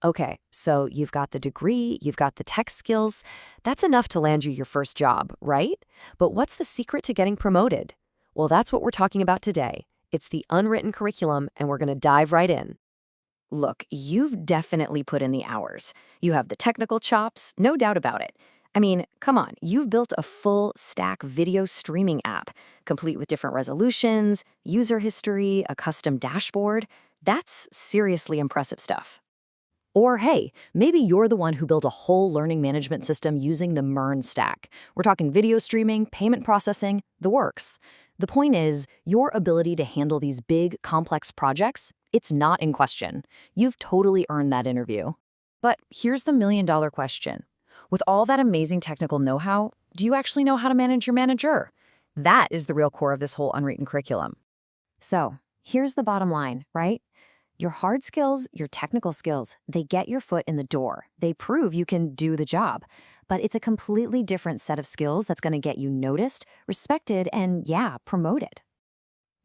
Okay, so you've got the degree, you've got the tech skills. That's enough to land you your first job, right? But what's the secret to getting promoted? Well, that's what we're talking about today. It's the unwritten curriculum, and we're going to dive right in. Look, you've definitely put in the hours. You have the technical chops, no doubt about it. I mean, come on, you've built a full stack video streaming app, complete with different resolutions, user history, a custom dashboard. That's seriously impressive stuff. Or hey, maybe you're the one who built a whole learning management system using the MERN stack. We're talking video streaming, payment processing, the works. The point is, your ability to handle these big, complex projects, it's not in question. You've totally earned that interview. But here's the million-dollar question. With all that amazing technical know-how, do you actually know how to manage your manager? That is the real core of this whole unwritten curriculum. So, here's the bottom line, right? Your hard skills, your technical skills, they get your foot in the door. They prove you can do the job. But it's a completely different set of skills that's going to get you noticed, respected, and yeah, promoted.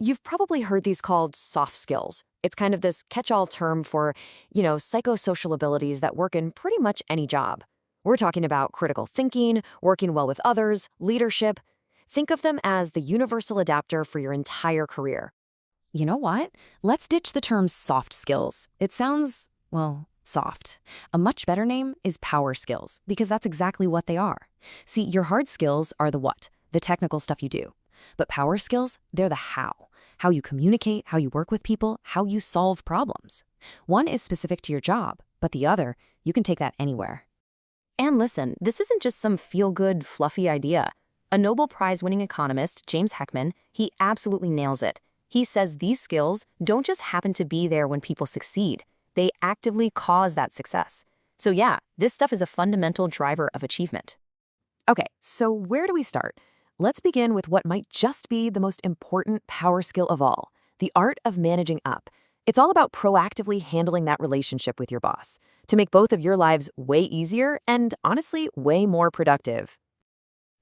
You've probably heard these called soft skills. It's kind of this catch-all term for, psychosocial abilities that work in pretty much any job. We're talking about critical thinking, working well with others, leadership. Think of them as the universal adapter for your entire career. You know what? Let's ditch the term soft skills. It sounds, well, soft. A much better name is power skills, because that's exactly what they are. See, your hard skills are the what, the technical stuff you do. But power skills, they're the how you communicate, how you work with people, how you solve problems. One is specific to your job, but the other, you can take that anywhere. And listen, this isn't just some feel-good, fluffy idea. A Nobel Prize-winning economist, James Heckman, he absolutely nails it. He says these skills don't just happen to be there when people succeed. They actively cause that success. So yeah, this stuff is a fundamental driver of achievement. Okay, so where do we start? Let's begin with what might just be the most important power skill of all, the art of managing up. It's all about proactively handling that relationship with your boss to make both of your lives way easier and, honestly, way more productive.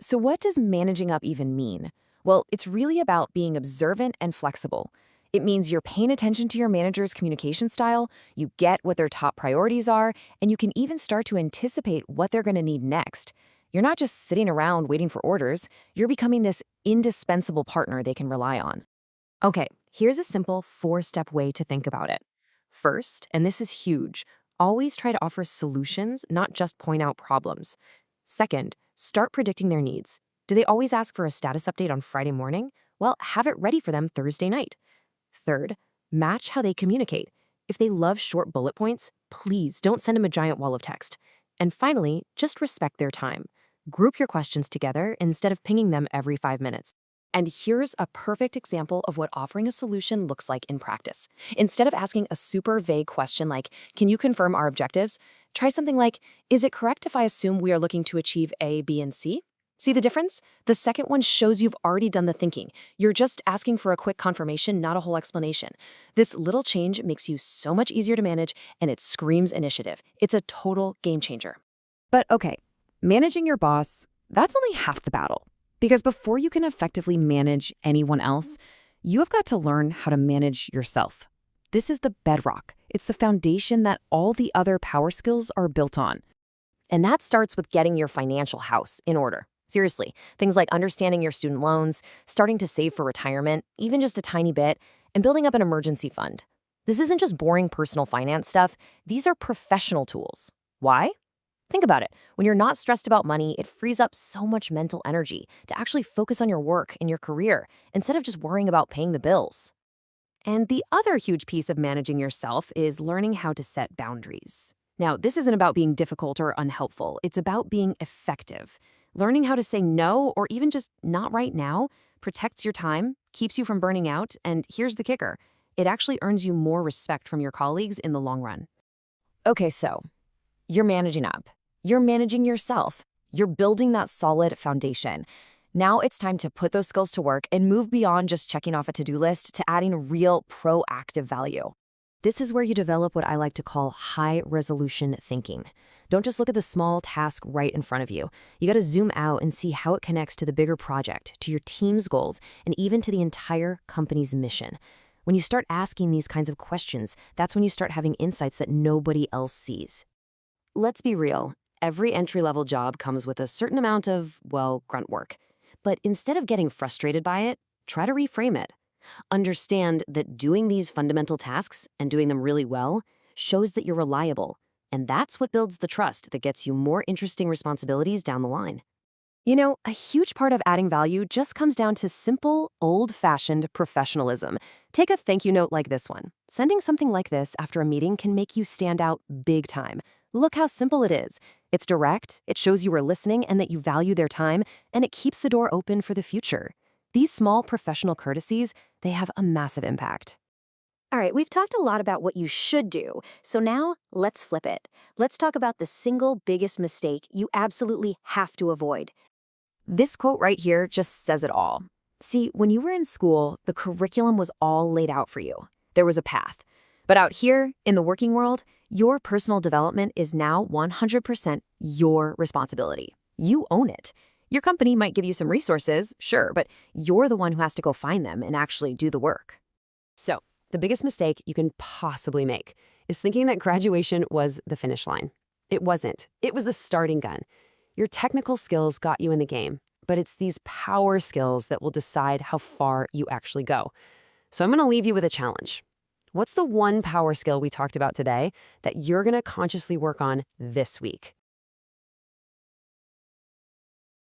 So what does managing up even mean? Well, it's really about being observant and flexible. It means you're paying attention to your manager's communication style, you get what their top priorities are, and you can even start to anticipate what they're going to need next. You're not just sitting around waiting for orders, you're becoming this indispensable partner they can rely on. Okay, here's a simple 4-step way to think about it. First, and this is huge, always try to offer solutions, not just point out problems. Second, start predicting their needs. Do they always ask for a status update on Friday morning? Well, have it ready for them Thursday night. Third, match how they communicate. If they love short bullet points, please don't send them a giant wall of text. And finally, just respect their time. Group your questions together instead of pinging them every 5 minutes. And here's a perfect example of what offering a solution looks like in practice. Instead of asking a super vague question like, "Can you confirm our objectives?" Try something like, "Is it correct if I assume we are looking to achieve A, B, and C?" See the difference? The second one shows you've already done the thinking. You're just asking for a quick confirmation, not a whole explanation. This little change makes you so much easier to manage, and it screams initiative. It's a total game changer. But okay, managing your boss, that's only half the battle. Because before you can effectively manage anyone else, you have got to learn how to manage yourself. This is the bedrock. It's the foundation that all the other power skills are built on. And that starts with getting your financial house in order. Seriously, things like understanding your student loans, starting to save for retirement, even just a tiny bit, and building up an emergency fund. This isn't just boring personal finance stuff. These are professional tools. Why? Think about it. When you're not stressed about money, it frees up so much mental energy to actually focus on your work and your career instead of just worrying about paying the bills. And the other huge piece of managing yourself is learning how to set boundaries. Now, this isn't about being difficult or unhelpful. It's about being effective. Learning how to say no or even just not right now protects your time, keeps you from burning out, and here's the kicker. It actually earns you more respect from your colleagues in the long run. Okay, so you're managing up. You're managing yourself. You're building that solid foundation. Now it's time to put those skills to work and move beyond just checking off a to-do list to adding real proactive value. This is where you develop what I like to call high-resolution thinking. Don't just look at the small task right in front of you. You got to zoom out and see how it connects to the bigger project, to your team's goals, and even to the entire company's mission. When you start asking these kinds of questions, that's when you start having insights that nobody else sees. Let's be real. Every entry-level job comes with a certain amount of, well, grunt work. But instead of getting frustrated by it, try to reframe it. Understand that doing these fundamental tasks and doing them really well shows that you're reliable. And that's what builds the trust that gets you more interesting responsibilities down the line. You know, a huge part of adding value just comes down to simple, old-fashioned professionalism. Take a thank you note like this one. Sending something like this after a meeting can make you stand out big time. Look how simple it is. It's direct, it shows you are listening and that you value their time, and it keeps the door open for the future. These small professional courtesies, they have a massive impact. All right, we've talked a lot about what you should do, so now let's flip it. Let's talk about the single biggest mistake you absolutely have to avoid. This quote right here just says it all. See, when you were in school, the curriculum was all laid out for you. There was a path. But out here, in the working world, your personal development is now 100% your responsibility. You own it. Your company might give you some resources, sure, but you're the one who has to go find them and actually do the work. So, the biggest mistake you can possibly make is thinking that graduation was the finish line. It wasn't. It was the starting gun. Your technical skills got you in the game, but it's these power skills that will decide how far you actually go. So I'm going to leave you with a challenge. What's the one power skill we talked about today that you're going to consciously work on this week?